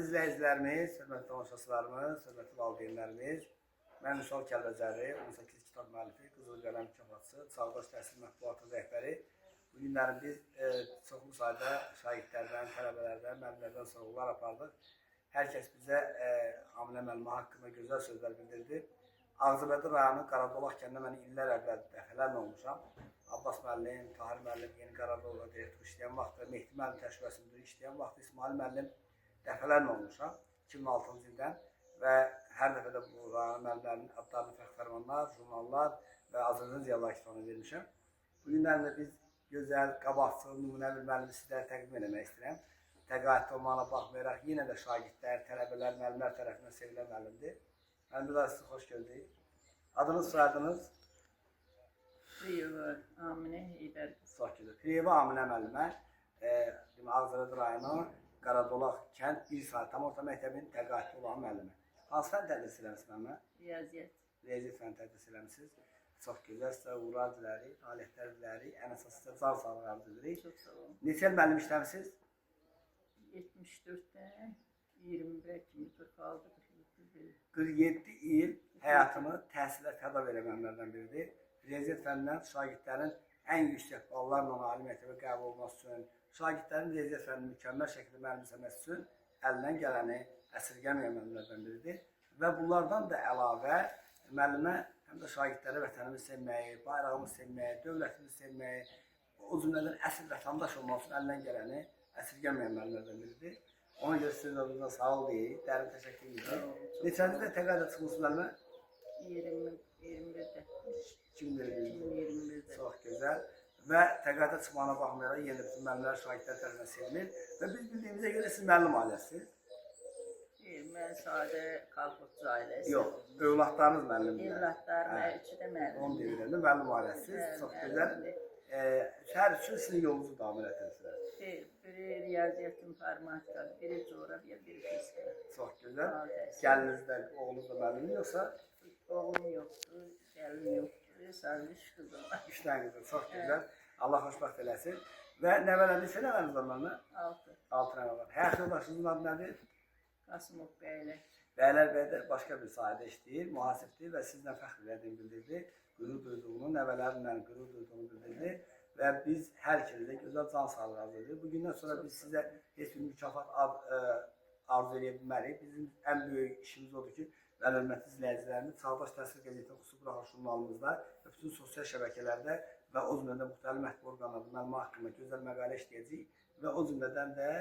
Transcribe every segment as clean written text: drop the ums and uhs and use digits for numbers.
izləyicilərimiz, hörmətli tamaşaçılarımız, hörmətli valideynlərimiz, mən Vüsal Kəlbəcəri, 18 kitab müəllifi, Qızıl Qələm mükafatçısı, Çağdaş Təhsil Mətbuatı rəhbəri. Bu günləri biz çoxlu sayda şagirdlərdən, tələbələrdən, müəllimlərdən sorğular apardıq. Hər kəs bizə Aminə müəllimə haqqında gözəl sözlər bildirdi. Ağcabədi rayonu Qaradolaq kəndində mən illər əvvəl dəfələrlə olmuşam. Abbas müəllim, Tahir müəllim, Yeni Qaradolaqda direktor işləyən vaxtda, Mehdi müəllim təşkiləsində işləyən vaxtda İsmail müəllim dəfələrlə olmuşam 2006-cı ildən və hər dəfə də bu rayon müəllimlərinin adlarını fəxrfərmanlar, jurnallar və Azərbaycan ziyalılar kitabını vermişəm. Bu günlərdə biz gözəl, qabaqcıl, nümunə bir müəllimi sizlərə təqdim etmək istəyirəm. Təqaüddə olmağına baxmayaraq yenə də şagirdlər, tələbələr, müəllimlər tərəfindən sevilən müəllimdir. Mən bir daha sizi xoş gördük. Adınız, soyadınız? Piriyeva Aminə Heydər. Çox gözəl. Piriyeva Aminə müəllimə Ağcabədi rayonu Qaradolaq kənd 1 saat tam orta məktəbinin təqaüddə olan müəllimi. Hansı fən tədris eləmisiniz müəllimə? Riyaziyyat. Riyaziyyat fən tədris eləmisiniz. Çox gözəl, sizə uğurlar dilərik, nailiyyətlər dilərik, ən əsas sizə can sağlığı arzu edirik. Çox sağ olun. Neçə il müəllim işləmisiniz? 74-dən 21 kimi 46 47 il həyatımı təhsilə fəda verən müəllimlərdən biridir. Riyaziyyat fənnindən şagirdlərin ən yüksək ballarla ali məktəbə qəbul olması üçün, şagirdlərin riyaziyyat fənnini mükəmməl şəkildə mənimsəməsi üçün əlindən gələni əsirgəməyən müəllimlərdən biridir. Və bunlardan da əlavə müəllimə həm də şagirdlərə vətənimizi sevməyi, bayrağımızı sevməyi, dövlətimizi sevməyi, o cümlədən əsl vətəndaş olmaq üçün əlindən gələni əsirgəməyən müəllimlərdən biridir. Ona görə sizin adınızda sağ ol deyirik, dərin təşəkkür edirik. Neçənizdə təqaüdə çıxmışsınız müəllimə? 21-də. 2021-də. Çox gözəl. Və təqaüdə çıxmağına baxmayaraq yenə də bütün müəllimlər şagirdlər tərəfindən sevilir. Və biz bildiyimizə görə siz müəllim ailəsiniz. Mən sadə kolxozçu ailəsiyəm. Yox, övladlarınız müəllimdir. Övladlarım, üçü də müəllim. Onu deyirəm də müəllim ailəsiniz. Çox gözəl. Şəhər üçün sizin yolunuzu davam etdirsiniz. Biri riyaziyyat informatika, biri coğrafya, biri fizika. Çox gözəl. Gəliniz də, oğlunuz da müəllimdir yoxsa? Oğlum yoxdur, gəlim yoxdur, sadəcə 3 qızım var. 3 dənə qızım, çox gözəl. Allah xoşbəxt eləsin. Və nəvələr neçə nəvəniz var müəllimə? 6. 6 nəvə var. Həyat yoldaşınızın adı nədir? Qasımov bəylər. Bəylər bəy də başqa bir sahədə işləyir, mühasibdir və sizlə fəxr elədiyini bildirdi. Qürur duyduğunu, nəvələrimlə qürur duyduğunu bildirdi. Və biz hər ikiniz də gözəl can sağlığı arzu edirik. Bugündən sonra biz sizə heç bir mükafat arzu edə bilmərik. Bizim ən böyük işimiz odur ki, hörmətli izləyicilərimiz Çağdaş Təhsil Qəzetinin xüsusi buraxılış jurnalımızda və bütün sosial şəbəkələrdə və o cümlədən müxtəlif mətbu orqanlarda müəllimə haqqında gözəl məqalə işləyəcəyik və o cümlədən də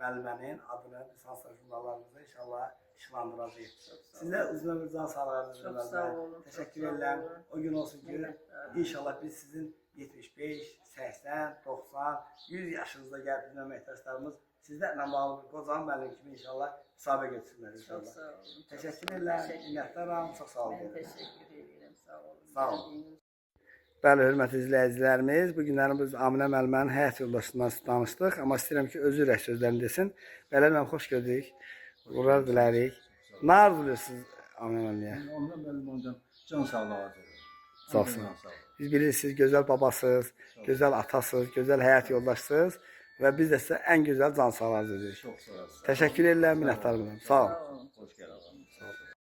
müəllimənin adını lisanslı jurnallarımızda inşallah işlandıracağıq. Sizə uzun ömür can sağlığı arzu edirəm. Çox sağ olun. Təşəkkür edirəm. O gün olsun ki, inşallah biz sizin 75, 80, 90, 100 yaşınızda gəlib bizim əməkdaşlarımız sizlərlə bağlı bir qocaman müəllim kimi inşallah müsahibə götürsünlər inşallah. Çox sağ olun. Təşəkkür edirəm. Minnətdaram. Çox sağ olun. Mən təşəkkür edirəm. Sağ olun. Sağ olun. Bəli, hörmətli izləyicilərimiz, bu günləri biz Aminə müəllimənin həyat yoldaşından danışdıq, amma istəyirəm ki, özü ürək sözlərini desin. Bəli, müəllim, xoş gördük. Uğurlar dilərik. Nə arzulayırsınız Aminə müəlliməyə? Ondan müəllim ondan can sağlığı arzulayıram. Çox sağ olun. Biz bilirik, siz gözəl babasınız, gözəl atasınız, gözəl həyat yoldaşsınız və biz də sizə ən gözəl can sağlığı arzu edirik. Çox sağ olun. Təşəkkür edirəm, minnətdarım. Sağ olun. Sağ olun. Xoş gəldiniz.